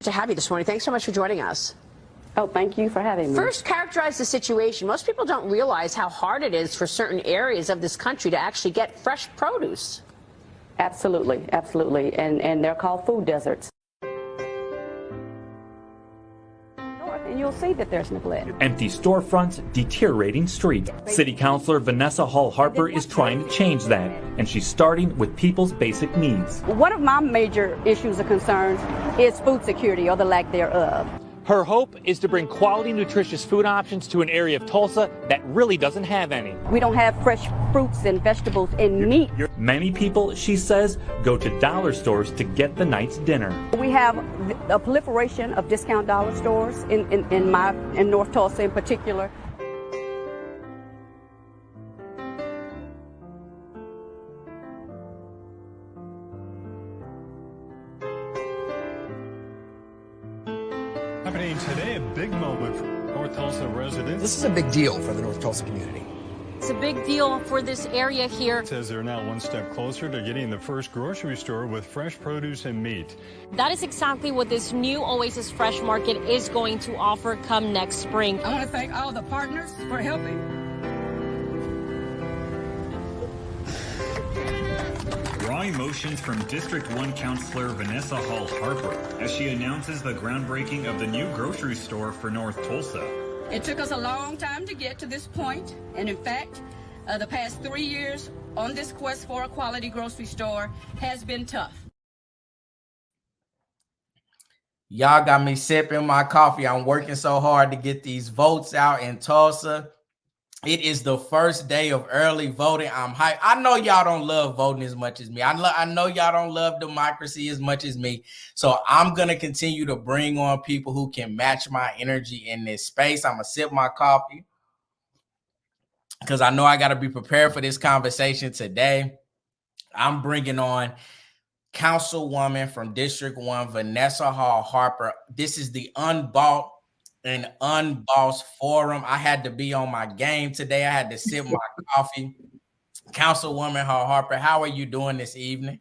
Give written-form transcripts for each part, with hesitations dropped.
To have you this morning. Thanks so much for joining us. Oh, thank you for having me. First, characterize the situation. Most people don't realize how hard it is for certain areas of this country to actually get fresh produce. Absolutely, absolutely. And they're called food deserts. And you'll see that there's neglect. Empty storefronts, deteriorating streets. City Councilor Vanessa Hall-Harper is trying to change that, and she's starting with people's basic needs. One of my major issues or concerns is food security or the lack thereof. Her hope is to bring quality, nutritious food options to an area of Tulsa that really doesn't have any. We don't have fresh fruits and vegetables and meat. Many people, she says, go to dollar stores to get the night's dinner. We have a proliferation of discount dollar stores in North Tulsa in particular. Happening today, a big moment for North Tulsa residents. This is a big deal for the North Tulsa community. It's a big deal for this area here. It says they're now one step closer to getting the first grocery store with fresh produce and meat. That is exactly what this new Oasis Fresh Market is going to offer come next spring. I want to thank all the partners for helping. Raw emotions from District 1 Councilor Vanessa Hall-Harper as she announces the groundbreaking of the new grocery store for North Tulsa. It took us a long time to get to this point, and in fact, the past 3 years on this quest for a quality grocery store has been tough. Y'all got me sipping my coffee. I'm working so hard to get these votes out in Tulsa. It is the first day of early voting. I'm hyped. I know y'all don't love voting as much as me. I know y'all don't love democracy as much as me. So I'm going to continue to bring on people who can match my energy in this space. I'm going to sip my coffee because I know I got to be prepared for this conversation today. I'm bringing on Councilwoman from District 1, Vanessa Hall-Harper. This is the Unbought and Unbossed forum. I had to be on my game today. I had to sip my coffee. Councilwoman Hall-Harper, how are you doing this evening?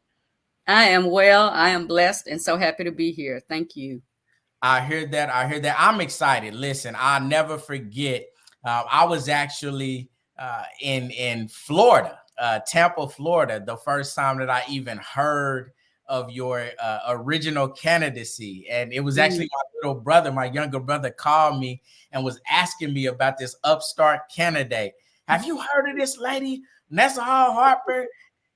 I am well. I am blessed and so happy to be here. Thank you. I hear that. I hear that. I'm excited. Listen, I'll never forget. I was actually in Florida, Tampa, Florida, the first time that I even heard of your original candidacy. And it was actually my little brother, my younger brother, called me and was asking me about this upstart candidate. Have you heard of this lady, Vanessa Hall-Harper?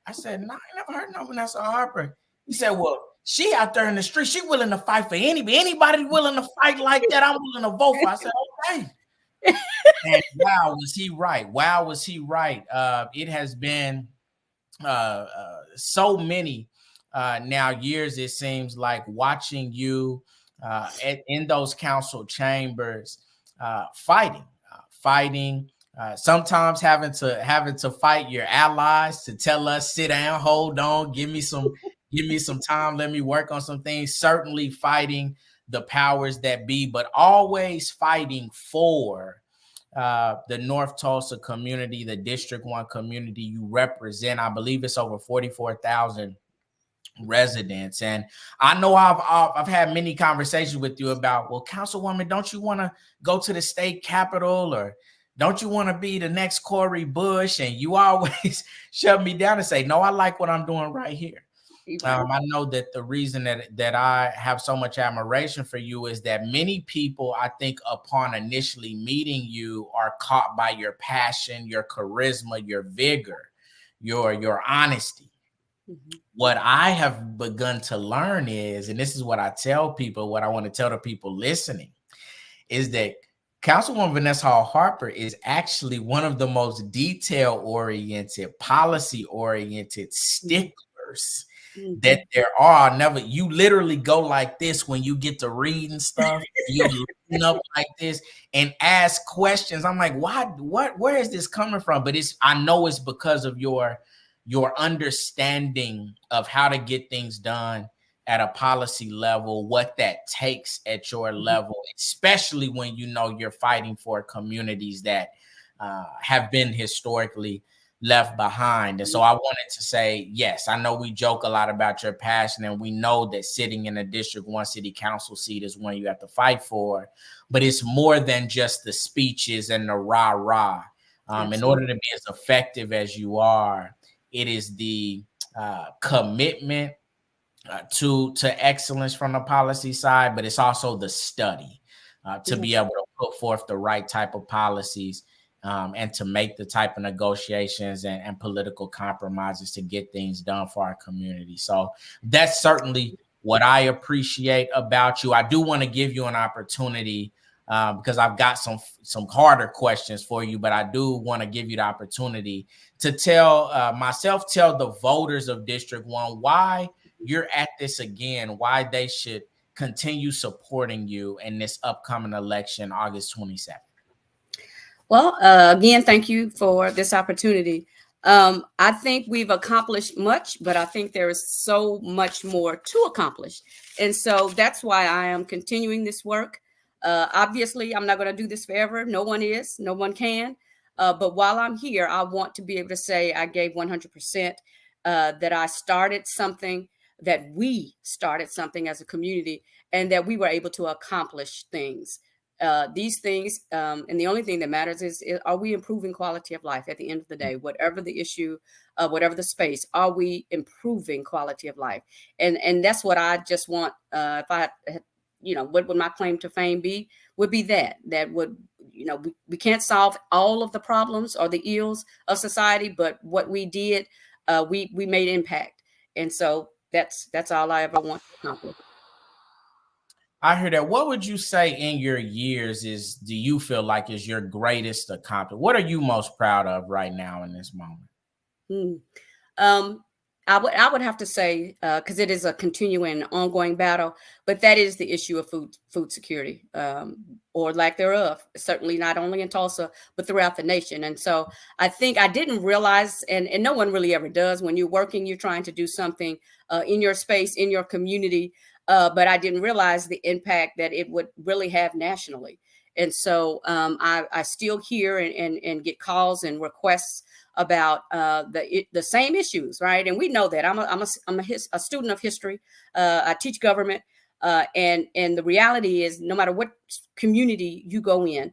I said, no, I never heard of Vanessa Hall-Harper. He said, well, she out there in the street, she willing to fight for anybody willing to fight like that, I'm willing to vote for. I said, okay. And wow, was he right? Wow, was he right? It has been so many now years, it seems like, watching you in those council chambers, fighting, sometimes having to fight your allies to tell us, sit down, hold on, give me some time, let me work on some things. Certainly fighting the powers that be, but always fighting for the North Tulsa community, the District 1 community you represent. I believe it's over 44,000 residents. And I know I've had many conversations with you about, well, Councilwoman, don't you want to go to the state capitol, or don't you want to be the next Cori Bush? And you always shut me down and say, no, I like what I'm doing right here. I know that the reason that I have so much admiration for you is that many people, I think, upon initially meeting you, are caught by your passion, your charisma, your vigor, your honesty. Mm-hmm. What I have begun to learn is, and this is what I tell people, what I want to tell the people listening, is that Councilwoman Vanessa Hall-Harper is actually one of the most detail-oriented, policy-oriented sticklers that there are. Never, you literally go like this when you get to reading stuff. You're looking up like this and ask questions. I'm like, where is this coming from? But I know it's because of your understanding of how to get things done at a policy level, what that takes at your level, especially when you know you're fighting for communities that have been historically left behind. And so I wanted to say, yes, I know we joke a lot about your passion, and we know that sitting in a District 1 city council seat is one you have to fight for, but it's more than just the speeches and the rah-rah. In order to be as effective as you are, it is the commitment to excellence from the policy side, but it's also the study to be able to put forth the right type of policies and to make the type of negotiations and political compromises to get things done for our community. So that's certainly what I appreciate about you. I do want to give you an opportunity because I've got some harder questions for you, but I do want to give you the opportunity to tell the voters of District 1 why you're at this again, why they should continue supporting you in this upcoming election, August 27th. Well, again, thank you for this opportunity. I think we've accomplished much, but I think there is so much more to accomplish. And so that's why I am continuing this work. Obviously, I'm not going to do this forever. No one is, no one can. But while I'm here, I want to be able to say I gave 100%, that I started something, that we started something as a community, and that we were able to accomplish things. These things, and the only thing that matters is are we improving quality of life at the end of the day? Whatever the issue, whatever the space, are we improving quality of life? And that's what I just want. If I had, what would my claim to fame be? Would be that would, we can't solve all of the problems or the ills of society, but what we did, we made impact. And so that's all I ever want to accomplish. I hear that. What would you say in your years do you feel like is your greatest accomplishment? What are you most proud of right now in this moment? I would have to say, because it is a continuing, ongoing battle, but that is the issue of food security, or lack thereof, certainly not only in Tulsa, but throughout the nation. And so I think I didn't realize, and no one really ever does, when you're working, you're trying to do something in your space, in your community, but I didn't realize the impact that it would really have nationally. And so I still hear and get calls and requests about the same issues, right? And we know that. I'm a student of history. I teach government, and the reality is, no matter what community you go in,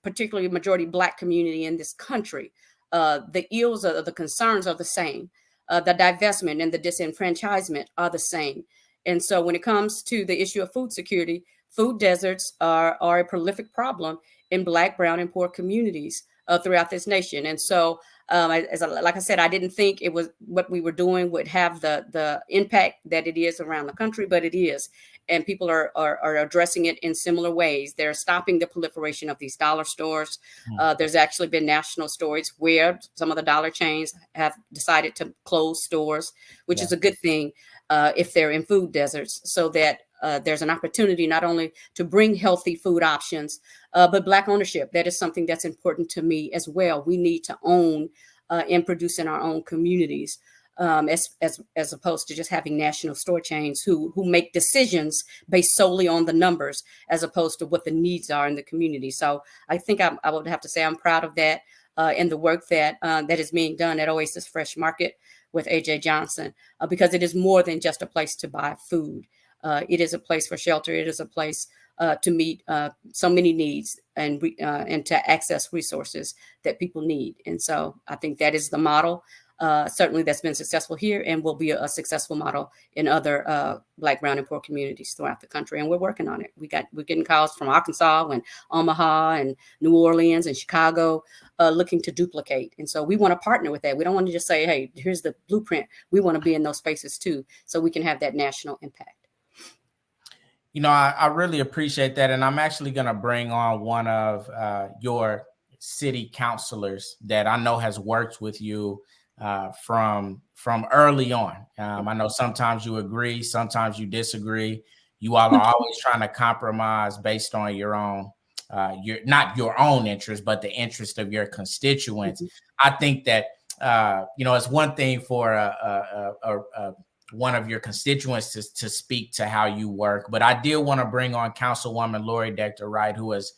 particularly majority Black community in this country, the ills of the concerns are the same. The divestment and the disenfranchisement are the same. And so when it comes to the issue of food security, food deserts are a prolific problem in Black, brown, and poor communities throughout this nation. And so, like I said, I didn't think it was what we were doing would have the impact that it is around the country, but it is. And people are addressing it in similar ways. They're stopping the proliferation of these dollar stores. There's actually been national stories where some of the dollar chains have decided to close stores, which is a good thing if they're in food deserts, so that there's an opportunity not only to bring healthy food options, but Black ownership. That is something that's important to me as well. We need to own and produce in our own communities, as opposed to just having national store chains who make decisions based solely on the numbers, as opposed to what the needs are in the community. So I think I would have to say I'm proud of that and the work that is being done at Oasis Fresh Market with AJ Johnson, because it is more than just a place to buy food. It is a place for shelter. It is a place to meet so many needs and to access resources that people need. And so I think that is the model. certainly that's been successful here and will be a successful model in other Black, brown, and poor communities throughout the country. And we're working on it. We're getting calls from Arkansas and Omaha and New Orleans and Chicago looking to duplicate. And so we want to partner with that. We don't want to just say, hey, here's the blueprint. We want to be in those spaces too, so we can have that national impact. You know, I really appreciate that. And I'm actually going to bring on one of your city councilors that I know has worked with you from early on. I know sometimes you agree, sometimes you disagree. You all are always trying to compromise based on your own, not your own interest, but the interest of your constituents. I think that, you know, it's one thing for one of your constituents to speak to how you work, but I did want to bring on Councilwoman Lori Dector Wright, who has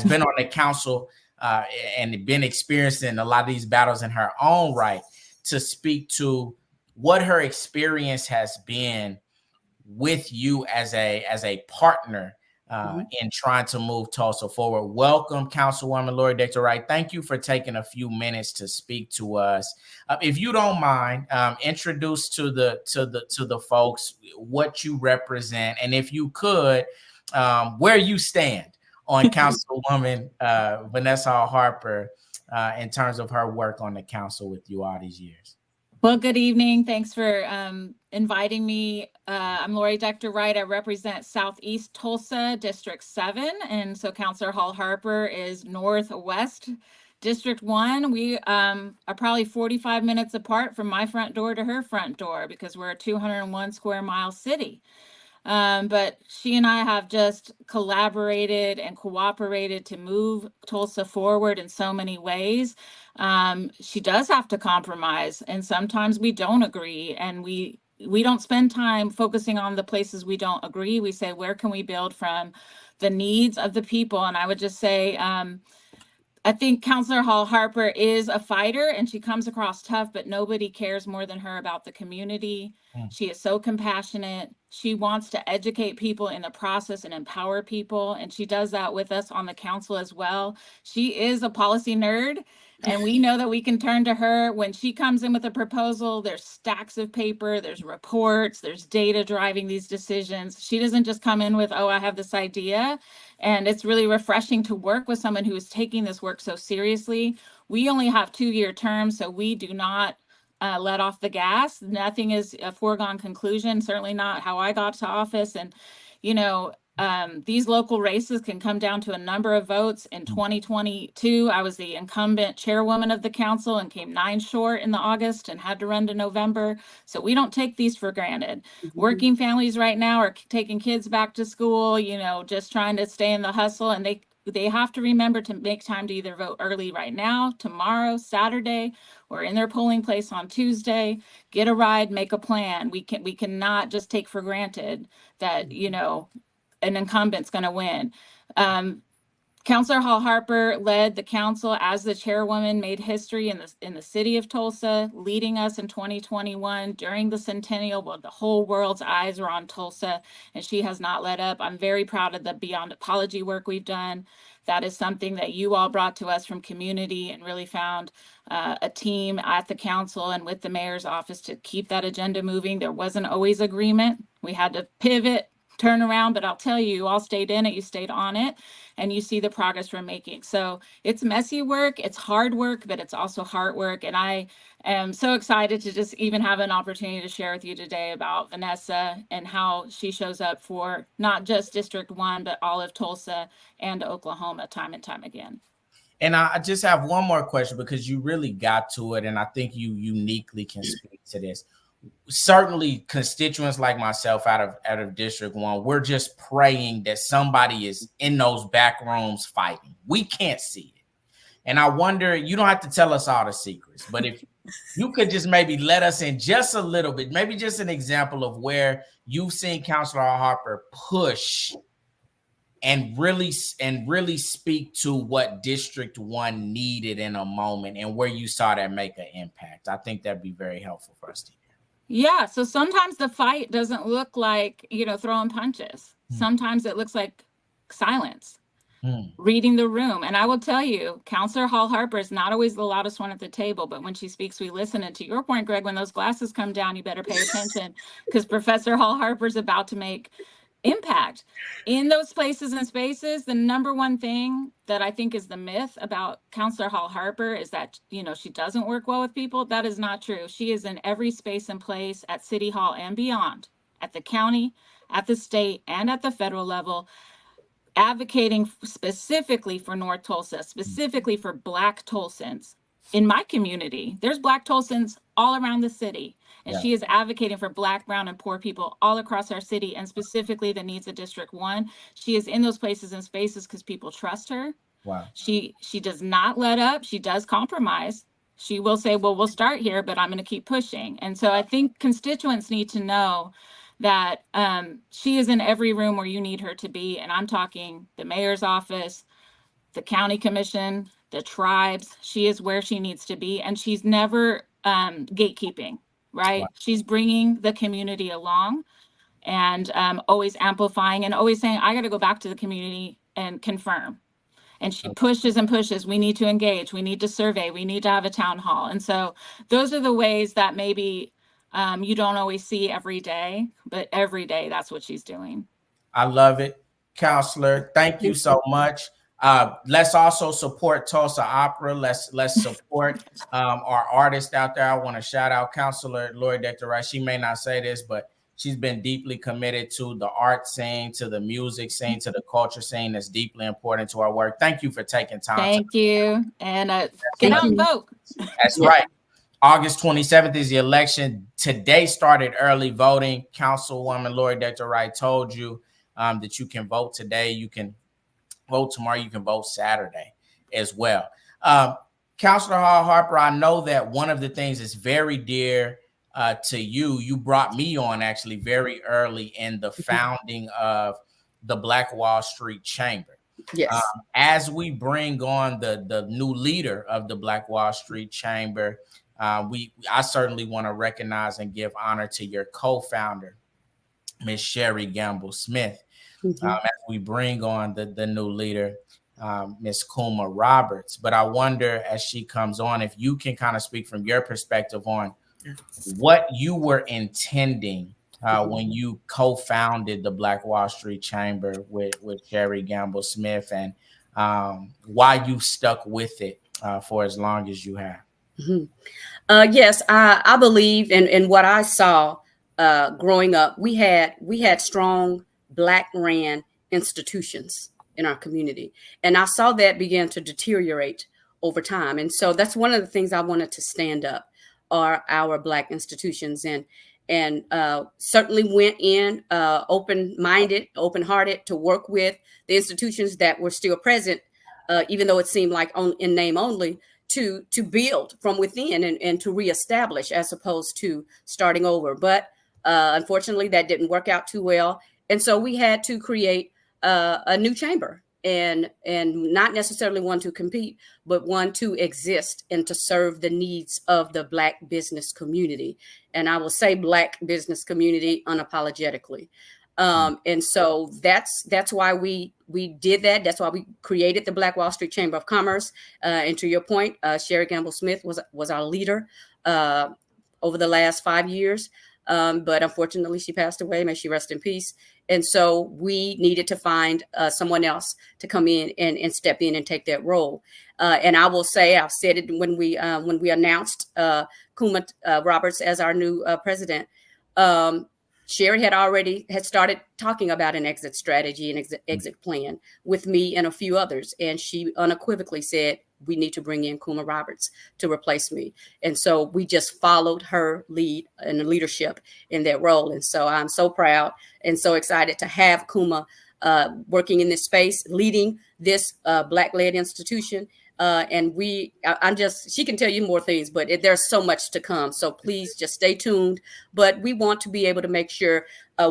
been on the council and been experiencing a lot of these battles in her own right, to speak to what her experience has been with you as a partner in trying to move Tulsa forward. Welcome, Councilwoman Lori Dector Wright. Thank you for taking a few minutes to speak to us. If you don't mind, introduce to the folks what you represent, and if you could, where you stand on Councilwoman Vanessa Hall-Harper in terms of her work on the council with you all these years. Well, good evening. Thanks for inviting me. I'm Lori Dector Wright. I represent Southeast Tulsa, District 7. And so Councilor Hall-Harper is Northwest District 1. We are probably 45 minutes apart from my front door to her front door because we're a 201 square mile city. But she and I have just collaborated and cooperated to move Tulsa forward in so many ways. She does have to compromise, and sometimes we don't agree, and we don't spend time focusing on the places we don't agree. We say, where can we build from the needs of the people? And I would just say, I think Councilor Hall-Harper is a fighter and she comes across tough, but nobody cares more than her about the community. She is so compassionate. She wants to educate people in the process and empower people. And she does that with us on the council as well. She is a policy nerd. And we know that we can turn to her when she comes in with a proposal. There's stacks of paper, there's reports, there's data driving these decisions. She doesn't just come in with, oh, I have this idea. And it's really refreshing to work with someone who is taking this work so seriously. We only have 2-year terms, so we do not let off the gas. Nothing is a foregone conclusion, certainly not how I got to office. And, you know, these local races can come down to a number of votes. In 2022, I was the incumbent chairwoman of the council and came 9 short in the August and had to run to November. So we don't take these for granted. Working families right now are taking kids back to school, you know, just trying to stay in the hustle, and they have to remember to make time to either vote early right now, tomorrow, Saturday, or in their polling place on Tuesday. Get a ride, make a plan. We cannot just take for granted that, you know, an incumbent's going to win. Councilor Hall-Harper led the council as the chairwoman, made history in the city of Tulsa, leading us in 2021 during the centennial when the whole world's eyes were on Tulsa, and she has not let up. I'm very proud of the Beyond Apology work we've done. That is something that you all brought to us from community and really found a team at the council and with the mayor's office to keep that agenda moving. There wasn't always agreement. We had to pivot, turn around, but I'll tell you, you all stayed in it, you stayed on it, and you see the progress we're making. So it's messy work, it's hard work, but it's also hard work. And I am so excited to just even have an opportunity to share with you today about Vanessa and how she shows up for not just District 1, but all of Tulsa and Oklahoma time and time again. And I just have one more question because you really got to it, and I think you uniquely can speak to this. Certainly constituents like myself out of District 1, we're just praying that somebody is in those back rooms fighting. We can't see it. And I wonder, you don't have to tell us all the secrets, but if you could just maybe let us in just a little bit, maybe just an example of where you've seen Councilor Hall-Harper push and really speak to what District 1 needed in a moment and where you saw that make an impact. I think that'd be very helpful for us to hear. Yeah, so sometimes the fight doesn't look like, you know, throwing punches. Sometimes it looks like silence. reading the room. And I will tell you, Counselor Hall-Harper is not always the loudest one at the table, but when she speaks, we listen. And to your point, Greg, when those glasses come down, you better pay attention, because Professor Hall-Harper is about to make impact in those places and spaces. The number one thing that I think is the myth about Counselor Hall-Harper is that, you know, she doesn't work well with people. That is not true. She is in every space and place at City Hall and beyond, at the county, at the state, and at the federal level, advocating specifically for North Tulsa, specifically for Black Tulsans. In my community, there's Black Tulsans all around the city, and she is advocating for Black, brown, and poor people all across our city, and specifically the needs of District 1. She is in those places and spaces because people trust her. Wow. She does not let up. She does compromise. She will say, well, we'll start here, but I'm going to keep pushing. And so I think constituents need to know that she is in every room where you need her to be. And I'm talking the mayor's office, the county commission, the tribes. She is where she needs to be. And she's never gatekeeping, right? Wow. She's bringing the community along and always amplifying and always saying, I got to go back to the community and confirm. And she pushes and pushes. We need to engage. We need to survey. We need to have a town hall. And so those are the ways that maybe you don't always see every day, but every day that's what she's doing. I love it. Counselor, thank you so much. Let's also support Tulsa Opera. Let's support our artists out there. I want to shout out Counselor Lori Dexter Wright. She may not say this, but she's been deeply committed to the art scene, to the music scene, to the culture scene. That's deeply important to our work. Thank you for taking time. Thank you. And get out and vote. That's right. August 27th is the election. Today started early voting. Councilwoman Lori Dexter Wright told you that you can vote today. You can vote tomorrow. You can vote Saturday as well. Councilor Hall-Harper, I know that one of the things that's very dear to you, you brought me on actually very early in the founding of the Black Wall Street Chamber. Yes. As we bring on the new leader of the Black Wall Street Chamber, I certainly want to recognize and give honor to your co-founder, Ms. Sherry Gamble Smith. As we bring on the new leader, Ms. Kuma Roberts. But I wonder, as she comes on, if you can kind of speak from your perspective on what you were intending when you co-founded the Black Wall Street Chamber with Sherry Gamble Smith, and why you stuck with it for as long as you have. Yes, I believe in what I saw growing up. We had strong Black ran institutions in our community, and I saw that begin to deteriorate over time. And so that's one of the things I wanted to stand up, are our Black institutions, and certainly went in open-minded, open-hearted to work with the institutions that were still present, even though it seemed like in name only, to build from within and to reestablish as opposed to starting over. But unfortunately, that didn't work out too well. And so we had to create a new chamber, and not necessarily one to compete, but one to exist and to serve the needs of the Black business community. And I will say Black business community unapologetically. And so that's why we did that. That's why we created the Black Wall Street Chamber of Commerce. And to your point, Sherry Gamble Smith was our leader over the last 5 years. But unfortunately, she passed away. May she rest in peace. And so we needed to find someone else to come in and step in and take that role. And I will say, I've said it when we announced Kuma Roberts as our new president. Sherry had started talking about an exit strategy and exit plan with me and a few others. And she unequivocally said, we need to bring in Kuma Roberts to replace me. And so we just followed her lead and leadership in that role. And so I'm so proud and so excited to have Kuma working in this space, leading this Black-led institution. And she can tell you more things, but there's so much to come. So please just stay tuned. But we want to be able to make sure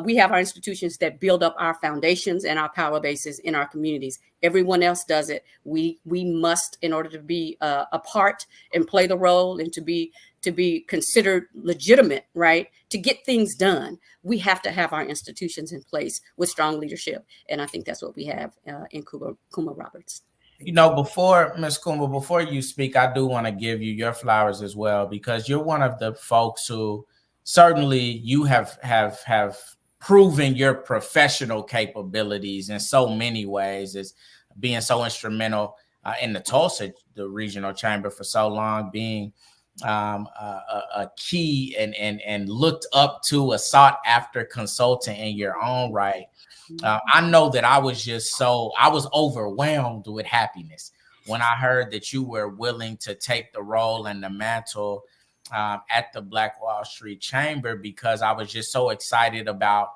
we have our institutions that build up our foundations and our power bases in our communities. Everyone else does it. We must, in order to be a part and play the role and to be to be considered legitimate, right, to get things done, we have to have our institutions in place with strong leadership. And I think that's what we have in Kuma Roberts. You know, before Ms. Kuma, before you speak, I do want to give you your flowers as well, because you're one of the folks who certainly you have proven your professional capabilities in so many ways, as being so instrumental in the Tulsa, the regional chamber for so long, being a key and looked up to, a sought after consultant in your own right. I know that I was overwhelmed with happiness when I heard that you were willing to take the role and the mantle at the Black Wall Street Chamber, because I was just so excited about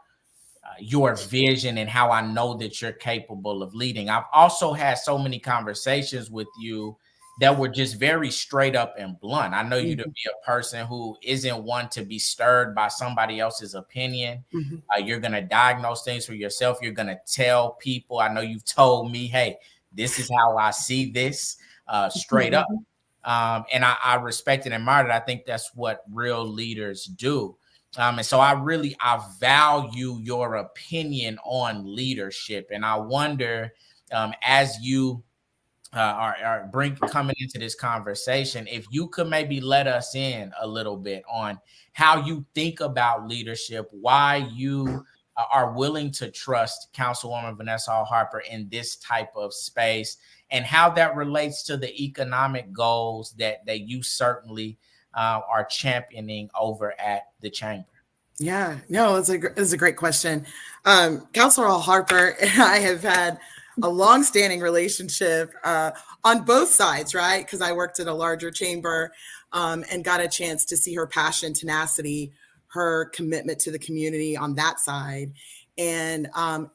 your vision and how I know that you're capable of leading. I've also had so many conversations with you that were just very straight up and blunt. I know you to be a person who isn't one to be stirred by somebody else's opinion. You're going to diagnose things for yourself. You're going to tell people. I know you've told me, hey, this is how I see this, straight up. And I respect and admire it. I think that's what real leaders do. And so I value your opinion on leadership. And I wonder, as you are coming into this conversation, if you could maybe let us in a little bit on how you think about leadership, why you are willing to trust Councilwoman Vanessa Hall-Harper in this type of space, and how that relates to the economic goals that you certainly are championing over at the chamber. Yeah, no, it's a great question. Councilor Hall-Harper and I have had a long-standing relationship on both sides, right? Because I worked at a larger chamber and got a chance to see her passion, tenacity, her commitment to the community on that side, and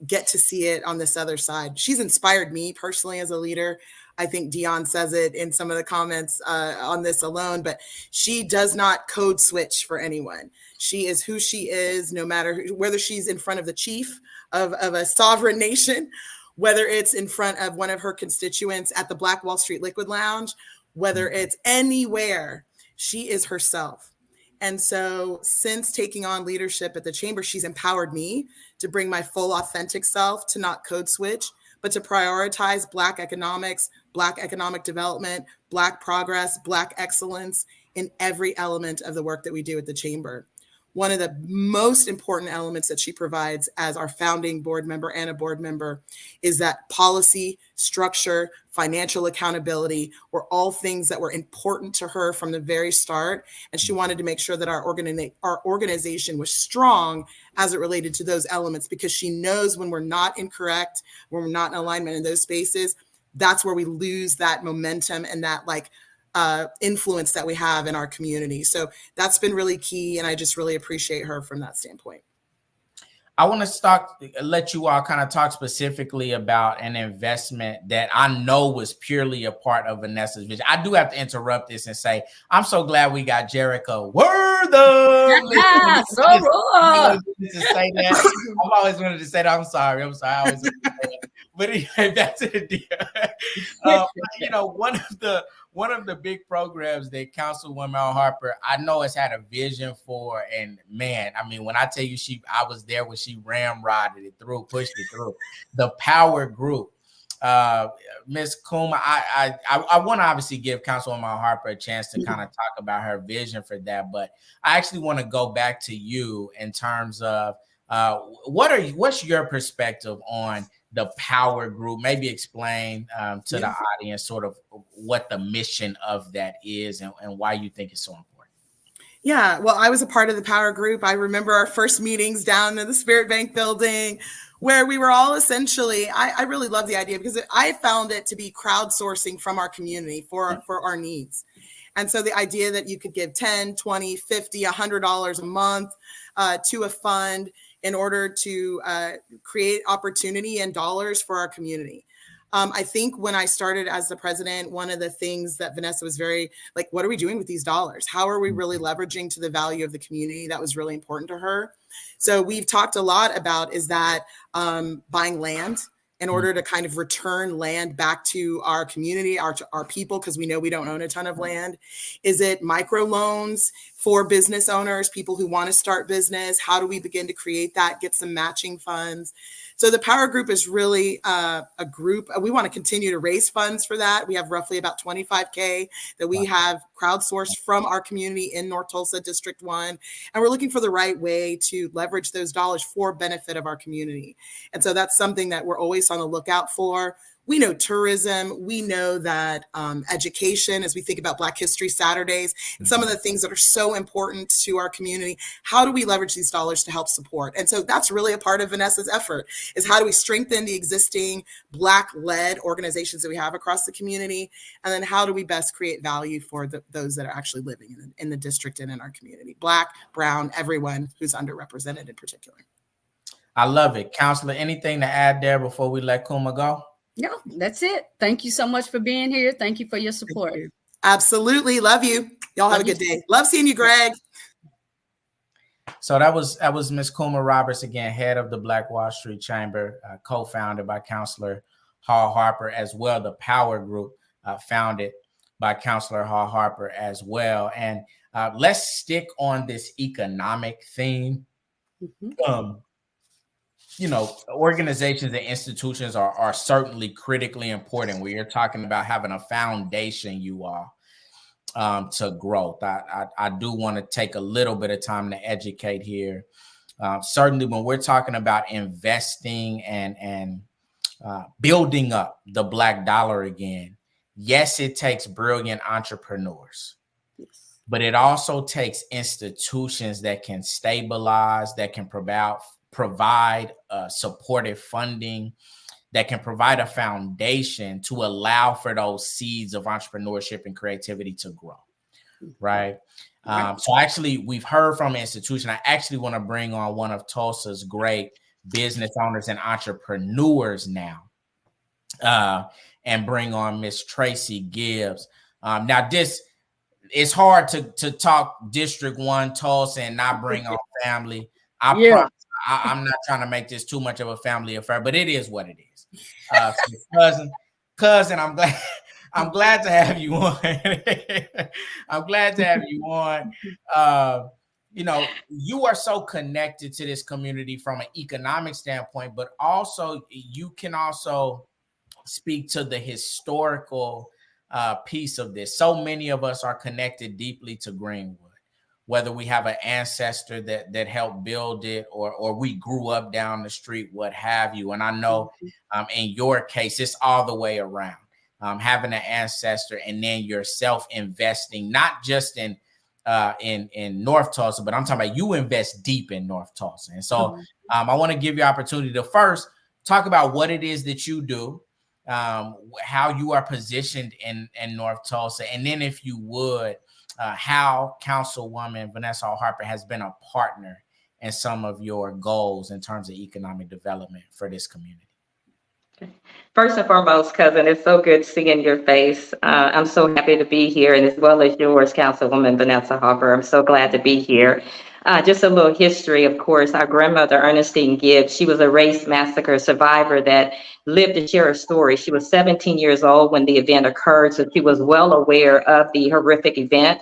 get to see it on this other side. She's inspired me personally as a leader. I think Dion says it in some of the comments on this alone, but she does not code switch for anyone. She is who she is, no matter whether she's in front of the chief of a sovereign nation, whether it's in front of one of her constituents at the Black Wall Street Liquid Lounge, whether it's anywhere, she is herself. And so since taking on leadership at the chamber, she's empowered me to bring my full authentic self, to not code switch, but to prioritize Black economics, Black economic development, Black progress, Black excellence in every element of the work that we do at the chamber. One of the most important elements that she provides as our founding board member and a board member is that policy, structure, financial accountability were all things that were important to her from the very start. And she wanted to make sure that our organization was strong as it related to those elements, because she knows when we're not incorrect, when we're not in alignment in those spaces, that's where we lose that momentum and that influence that we have in our community. So that's been really key, and I just really appreciate her from that standpoint. I want to let you all kind of talk specifically about an investment that I know was purely a part of Vanessa's vision. I do have to interrupt this and say, I'm so glad we got Jericho Wortham. Yeah, so raw. I've always wanted to say that. I'm sorry. I always wanted to say that. But anyway, back to the deal. One of the big programs that Councilwoman Hall-Harper, I know, has had a vision for, and man, I mean, when I tell you I was there when she ramrodded it through, pushed it through, the Power Group. Ms. Kuma, I want to obviously give Councilwoman Hall-Harper a chance to kind of talk about her vision for that, but I actually want to go back to you in terms of what's your perspective on the Power Group? Maybe explain to the audience sort of what the mission of that is and why you think it's so important. Yeah, well, I was a part of the Power Group. I remember our first meetings down in the Spirit Bank building, where we were all essentially, I really love the idea because I found it to be crowdsourcing from our community for our needs. And so the idea that you could give $10, $20, $50, $100 a month to a fund in order to create opportunity and dollars for our community. I think when I started as the president, one of the things that Vanessa was very like, what are we doing with these dollars? How are we really leveraging to the value of the community? That was really important to her. So we've talked a lot about is that buying land in order to kind of return land back to our community, our people, because we know we don't own a ton of land? Is it microloans for business owners, people who want to start business? How do we begin to create that, get some matching funds? So the Power Group is really a group. We want to continue to raise funds for that. We have roughly about $25K that we have crowdsourced from our community in North Tulsa District 1. And we're looking for the right way to leverage those dollars for benefit of our community. And so that's something that we're always on the lookout for. We know tourism, we know that education, as we think about Black History Saturdays, and some of the things that are so important to our community, how do we leverage these dollars to help support? And so that's really a part of Vanessa's effort, is how do we strengthen the existing Black-led organizations that we have across the community? And then how do we best create value for those that are actually living in the district and in our community? Black, brown, everyone who's underrepresented in particular. I love it. Counselor, anything to add there before we let Kuma go? No, that's it. Thank you so much for being here. Thank you for your support. You. Absolutely. Love you. Y'all have a good day. Love seeing you, Greg. So that was Ms. Kuma Roberts, again, head of the Black Wall Street Chamber, co-founded by Counselor Hall-Harper as well. The Power Group, founded by Counselor Hall-Harper as well. And let's stick on this economic theme. You know, organizations and institutions are certainly critically important when you're talking about having a foundation, you all, to growth. I do want to take a little bit of time to educate here. Certainly when we're talking about investing and building up the Black dollar again, yes, it takes brilliant entrepreneurs, but it also takes institutions that can stabilize, that can provide supportive funding, that can provide a foundation to allow for those seeds of entrepreneurship and creativity to grow, right? So actually, we've heard from an institution. I actually want to bring on one of Tulsa's great business owners and entrepreneurs now, and bring on Miss Tracy Gibbs. Now, it's hard to talk District 1 Tulsa and not bring on family. I promise. I'm not trying to make this too much of a family affair, but it is what it is. So cousin, I'm glad to have you on. I'm glad to have you on. You know, you are so connected to this community from an economic standpoint, but also you can also speak to the historical piece of this. So many of us are connected deeply to Greenwood, whether we have an ancestor that helped build it or we grew up down the street, what have you. And I know in your case, it's all the way around. Having an ancestor and then yourself investing, not just in North Tulsa, but I'm talking about you invest deep in North Tulsa. And so I want to give you opportunity to first talk about what it is that you do, how you are positioned in North Tulsa, and then if you would, how Councilwoman Vanessa Hall-Harper has been a partner in some of your goals in terms of economic development for this community. First and foremost, cousin, it's so good seeing your face. I'm so happy to be here, and as well as yours, Councilwoman Vanessa Harper. I'm so glad to be here. Just a little history, of course. Our grandmother, Ernestine Gibbs, she was a race massacre survivor that lived to share her story. She was 17 years old when the event occurred, so she was well aware of the horrific event.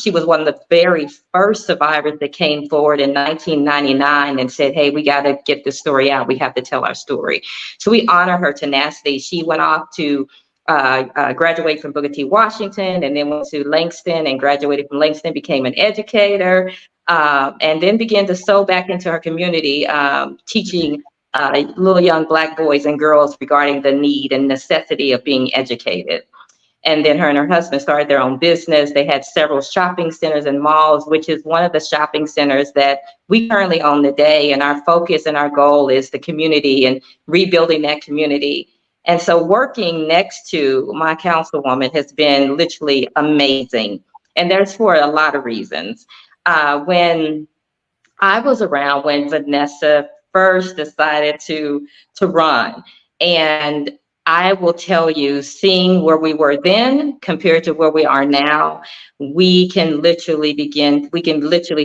She was one of the very first survivors that came forward in 1999 and said, hey, we got to get this story out. We have to tell our story. So we honor her tenacity. She went off to graduate from Booker T. Washington, and then went to Langston and graduated from Langston, became an educator, and then began to sew back into her community, teaching little young Black boys and girls regarding the need and necessity of being educated. And then her and her husband started their own business. They had several shopping centers and malls, which is one of the shopping centers that we currently own today. And our focus and our goal is the community and rebuilding that community. And so working next to my councilwoman has been literally amazing. And there's for a lot of reasons. When I was around when Vanessa first decided to run, and I will tell you, seeing where we were then compared to where we are now, we can literally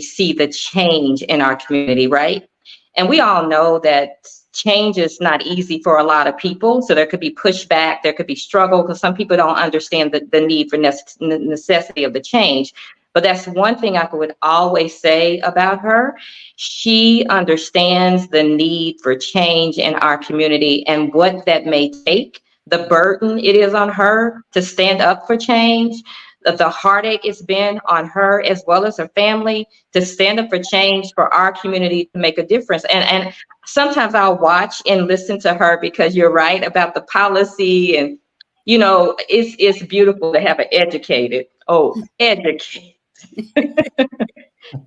see the change in our community, right? And we all know that change is not easy for a lot of people. So there could be pushback, there could be struggle, because some people don't understand the need for necessity of the change. But that's one thing I would always say about her. She understands the need for change in our community and what that may take, the burden it is on her to stand up for change, the heartache it's been on her as well as her family to stand up for change for our community to make a difference. And sometimes I'll watch and listen to her, because you're right about the policy, and it's beautiful to have an educated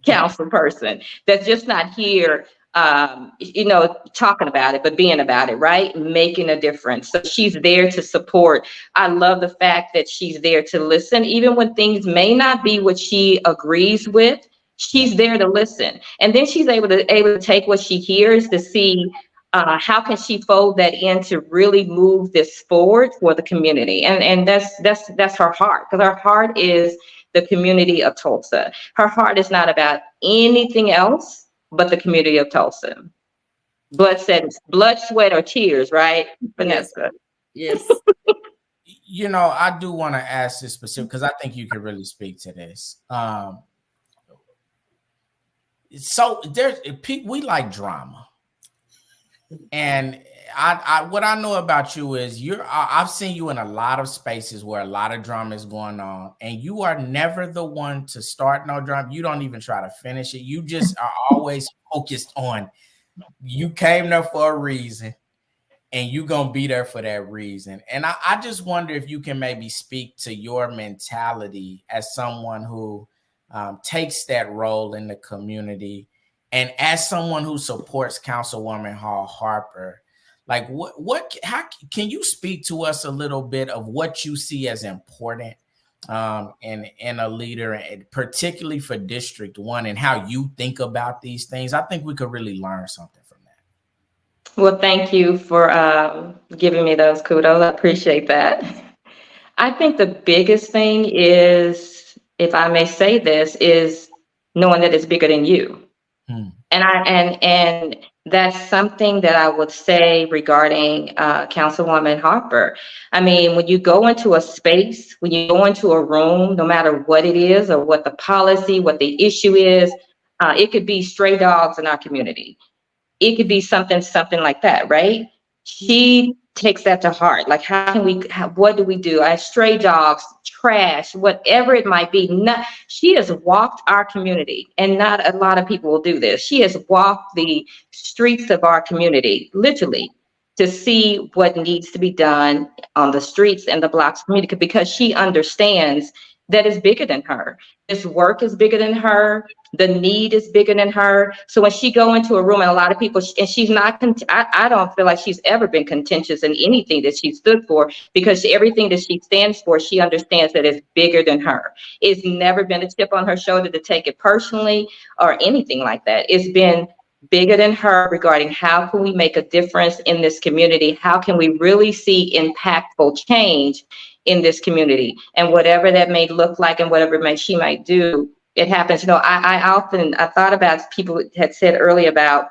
council person that's just not here talking about it, but being about it, right? Making a difference. So she's there to support. I love the fact that she's there to listen, even when things may not be what she agrees with. She's there to listen, and then she's able to take what she hears to see how can she fold that in to really move this forward for the community. And that's her heart, because her heart is the community of Tulsa. Her heart is not about anything else but the community of Tulsa. Blood, sweat, or tears, right, Vanessa? Yes. I do want to ask this specific, because I think you can really speak to this. So we like drama, and I what I know about you is I've seen you in a lot of spaces where a lot of drama is going on, and you are never the one to start no drama. You don't even try to finish it. You just are always focused on, you came there for a reason, and you gonna be there for that reason. And I just wonder if you can maybe speak to your mentality as someone who takes that role in the community, and as someone who supports Councilwoman Hall-Harper. Like how can you speak to us a little bit of what you see as important in a leader, and particularly for District 1, and how you think about these things? I think we could really learn something from that. Well, thank you for giving me those kudos. I appreciate that. I think the biggest thing is, if I may say this, is knowing that it's bigger than you. And that's something that I would say regarding Councilwoman Harper. I mean, when you go into a space, when you go into a room, no matter what it is or what the policy, what the issue is, it could be stray dogs in our community. It could be something like that, right? She takes that to heart. Like, what do we do? Stray dogs, trash, whatever it might be. She has walked our community, and not a lot of people will do this. She has walked the streets of our community, literally, to see what needs to be done on the streets and the blocks community, because she understands that is bigger than her. This work is bigger than her. The need is bigger than her. So when she go into a room, and a lot of people, and she's not, I don't feel like she's ever been contentious in anything that she stood for, because everything that she stands for, she understands that it's bigger than her. It's never been a chip on her shoulder to take it personally or anything like that. It's been bigger than her regarding how can we make a difference in this community? How can we really see impactful change in this community? And whatever that may look like, and whatever she might do, it happens. I thought about, people had said earlier about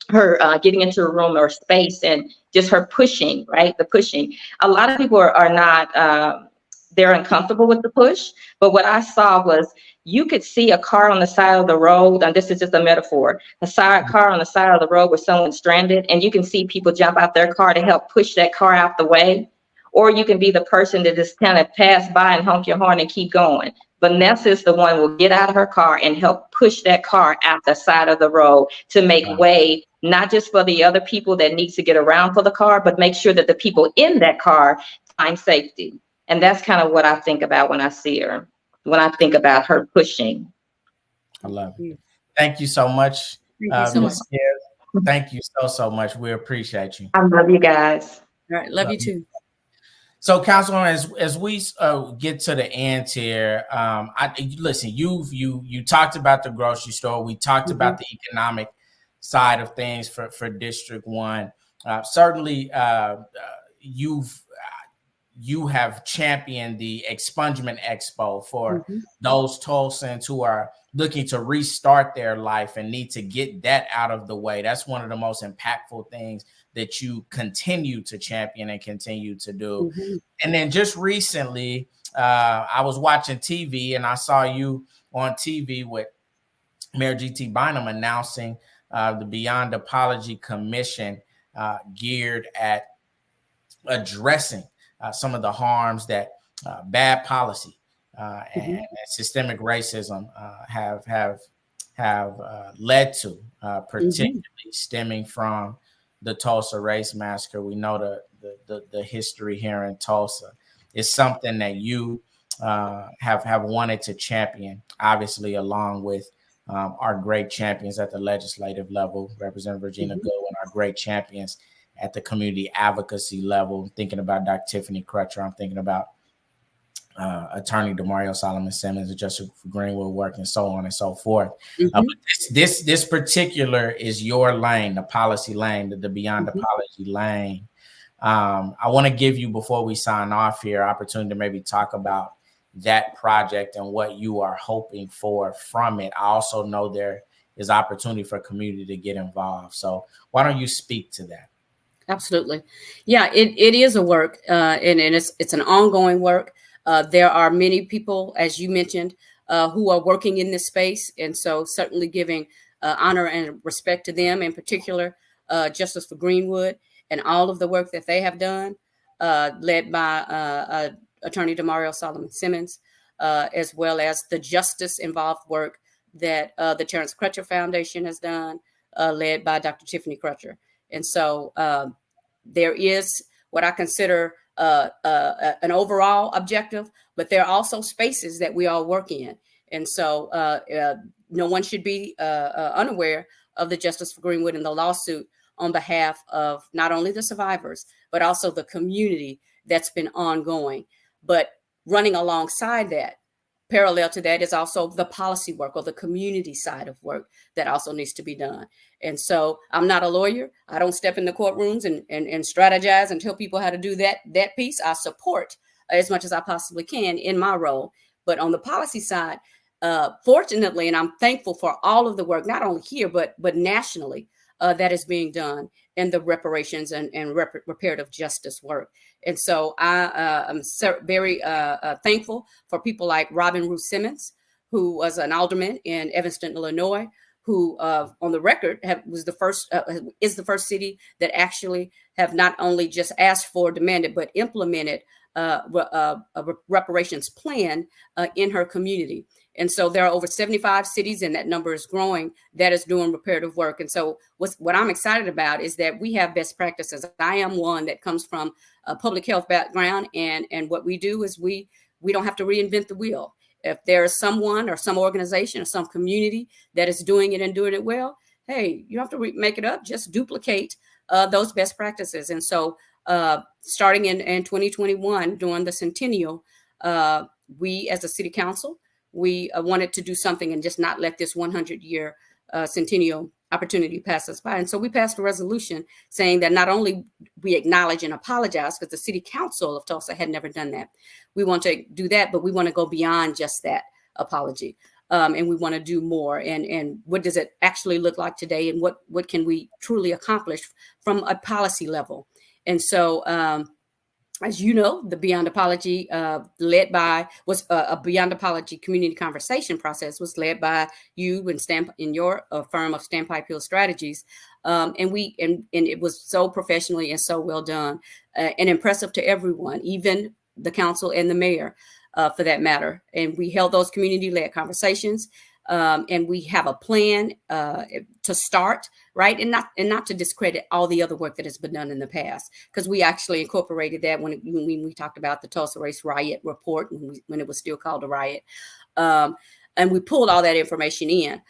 her getting into a room or space, and just her pushing, right? The pushing. A lot of people are not, they're uncomfortable with the push. But what I saw was, you could see a car on the side of the road, and this is just a metaphor, car on the side of the road where someone's stranded, and you can see people jump out their car to help push that car out the way. Or you can be the person that just kind of pass by and honk your horn and keep going. Vanessa is the one who will get out of her car and help push that car out the side of the road to make way, not just for the other people that need to get around for the car, but make sure that the people in that car find safety. And that's kind of what I think about when I see her, when I think about her pushing. I love it. Thank you so much. Thank you so much. Thank you so much. We appreciate you. I love you guys. All right. Love you too. So, Councilwoman, as we get to the end here, listen. You talked about the grocery store. We talked about the economic side of things for District 1. Certainly, you have championed the Expungement Expo for those Tulsans who are looking to restart their life and need to get that out of the way. That's one of the most impactful things that you continue to champion and continue to do. Mm-hmm. And then just recently, I was watching TV and I saw you on TV with Mayor G.T. Bynum announcing the Beyond Apology Commission geared at addressing some of the harms that bad policy and systemic racism have led to, particularly stemming from the Tulsa Race Massacre. We know the history here in Tulsa is something that you have wanted to champion, obviously, along with our great champions at the legislative level, Representative Regina Goodwin, our great champions at the community advocacy level. Thinking about Dr. Tiffany Crutcher, I'm thinking about Attorney Demario Solomon Simmons and Justice Greenwood work, and so on and so forth. But this particular is your lane, the policy lane, the Beyond Apology lane. I want to give you, before we sign off here, opportunity to maybe talk about that project and what you are hoping for from it. I also know there is opportunity for community to get involved. So why don't you speak to that? Absolutely. Yeah, it is a work and it's an ongoing work. There are many people, as you mentioned, who are working in this space. And so certainly giving honor and respect to them, in particular, Justice for Greenwood and all of the work that they have done, led by Attorney Demario Solomon Simmons, as well as the justice involved work that the Terrence Crutcher Foundation has done, led by Dr. Tiffany Crutcher. And so there is what I consider an overall objective, but there are also spaces that we all work in. And so no one should be unaware of the Justice for Greenwood and the lawsuit on behalf of not only the survivors, but also the community that's been ongoing. But running alongside that, parallel to that, is also the policy work or the community side of work that also needs to be done. And so I'm not a lawyer. I don't step in the courtrooms and strategize and tell people how to do that piece. I support as much as I possibly can in my role. But on the policy side, fortunately, and I'm thankful for all of the work, not only here, but nationally, that is being done in the reparations and reparative justice work. And so I am very thankful for people like Robin Ruth Simmons, who was an alderman in Evanston, Illinois, who on the record is the first city that actually have not only just asked for, demanded, but implemented a reparations plan in her community. And so there are over 75 cities, and that number is growing, that is doing reparative work. And so what I'm excited about is that we have best practices. I am one that comes from a public health background, and what we do is we don't have to reinvent the wheel. If there is someone or some organization or some community that is doing it and doing it well, hey, you don't have to make it up, just duplicate those best practices. And so starting in 2021, during the centennial, we as a city council, we wanted to do something and just not let this 100-year centennial opportunity pass us by. And so we passed a resolution saying that not only we acknowledge and apologize, because the city council of Tulsa had never done that. We want to do that, but we want to go beyond just that apology. And we want to do more. And what does it actually look like today? And what can we truly accomplish from a policy level? And so, as you know, the Beyond Apology was a Beyond Apology community conversation process was led by you and in your firm of Standpipe Hill Strategies. And it was so professionally and so well done and impressive to everyone, even the council and the mayor, for that matter. And we held those community-led conversations. And we have a plan to start, right? And not to discredit all the other work that has been done in the past, because we actually incorporated that when we talked about the Tulsa Race Riot report, when it was still called a riot. And we pulled all that information in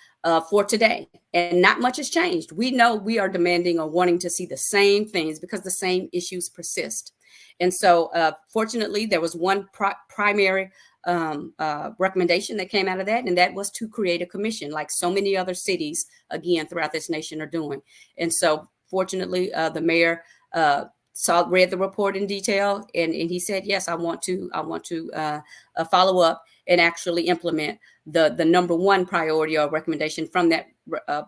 for today. And not much has changed. We know we are demanding or wanting to see the same things because the same issues persist. And so fortunately, there was one primary recommendation that came out of that, and that was to create a commission, like so many other cities, again, throughout this nation are doing. And so fortunately, the mayor read the report in detail, and he said, yes, I want to follow up and actually implement the number one priority or recommendation from that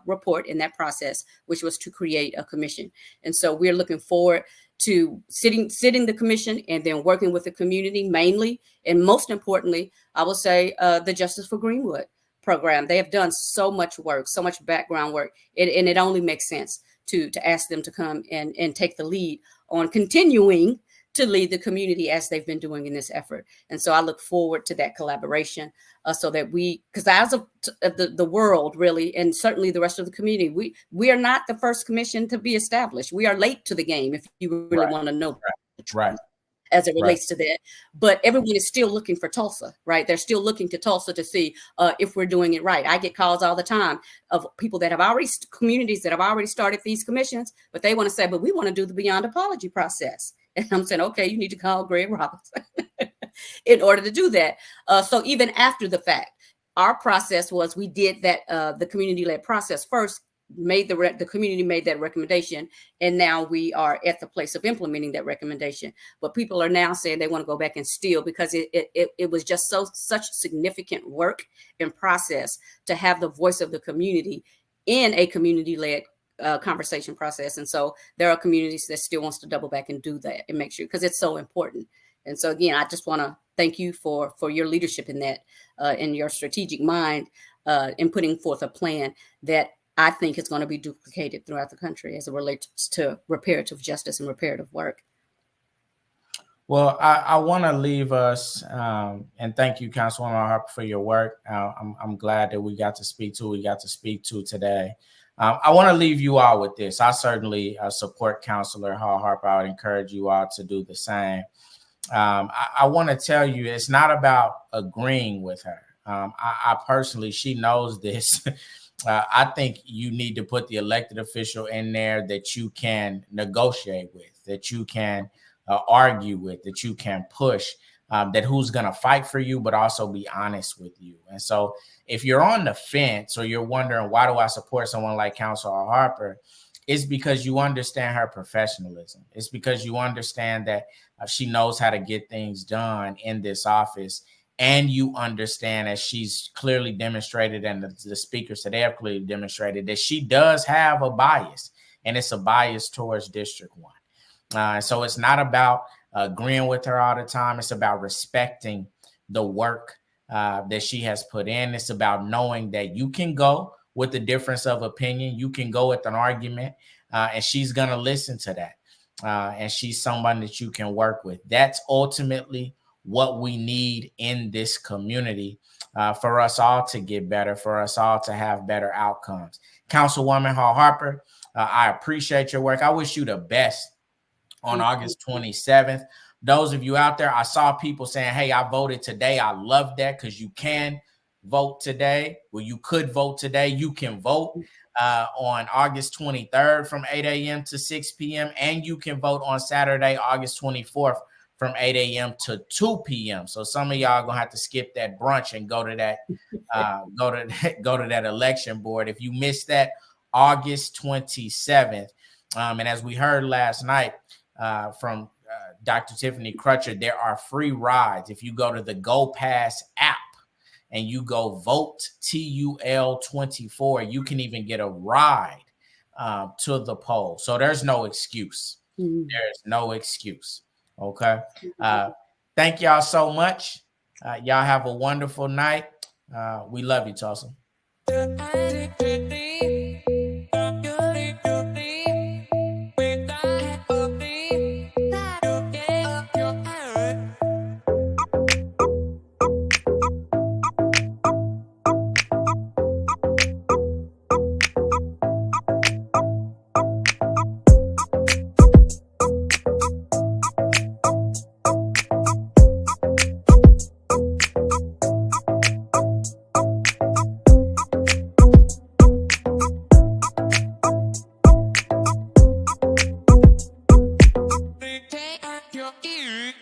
report in that process, which was to create a commission. And so we're looking forward to sitting the commission and then working with the community mainly, and most importantly, I will say the Justice for Greenwood program. They have done so much work, so much background work, and it only makes sense to ask them to come and take the lead on continuing to lead the community as they've been doing in this effort. And so I look forward to that collaboration so that because as of the world really, and certainly the rest of the community, we are not the first commission to be established. We are late to the game, if you really want to know. Right. As it relates to that. But everyone is still looking for Tulsa, right? They're still looking to Tulsa to see if we're doing it right. I get calls all the time of people that have already, communities that have already started these commissions, but they want to say, but we want to do the beyond apology process. And I'm saying, okay, you need to call Greg Roberts in order to do that. So even after the fact, our process was we did that, the community-led process first, the community made that recommendation, and now we are at the place of implementing that recommendation. But people are now saying they want to go back and steal because it was just such significant work and process to have the voice of the community in a community-led conversation process. And so there are communities that still wants to double back and do that and make sure, because it's so important. And so again, I just want to thank you for your leadership in that, in your strategic mind, in putting forth a plan that I think it's going to be duplicated throughout the country as it relates to reparative justice and reparative work. Well, I want to leave us, and thank you, Councilwoman Harper, for your work. I'm glad that we got to speak to today. I want to leave you all with this. I certainly support Councilor Hall-Harper. I would encourage you all to do the same. I want to tell you, it's not about agreeing with her. I personally, she knows this. I think you need to put the elected official in there that you can negotiate with, that you can argue with, that you can push, that who's going to fight for you, but also be honest with you. And so if you're on the fence or you're wondering, why do I support someone like Councilor Harper? It's because you understand her professionalism. It's because you understand that she knows how to get things done in this office. And you understand, as she's clearly demonstrated, and the speakers today have clearly demonstrated, that she does have a bias, and it's a bias towards District 1. So it's not about agreeing with her all the time. It's about respecting the work that she has put in. It's about knowing that you can go with a difference of opinion. You can go with an argument, and she's going to listen to that. And she's someone that you can work with. That's ultimately what we need in this community for us all to get better, for us all to have better outcomes. Councilwoman Hall-Harper, I appreciate your work. I wish you the best on August 27th. Those of you out there, I saw people saying, hey, I voted today. I love that, because you can vote today. Well, you could vote today. You can vote on August 23rd from 8 a.m. to 6 p.m. And you can vote on Saturday, August 24th from 8 a.m. to 2 p.m. So some of y'all gonna have to skip that brunch and go to that, go to that election board. If you missed that, August 27th. And as we heard last night from Dr. Tiffany Crutcher, there are free rides. If you go to the Go Pass app and you go vote TUL24, you can even get a ride to the poll. So there's no excuse. There's no excuse. Okay. Thank y'all so much. Y'all have a wonderful night. We love you, Tulsa. Your ear.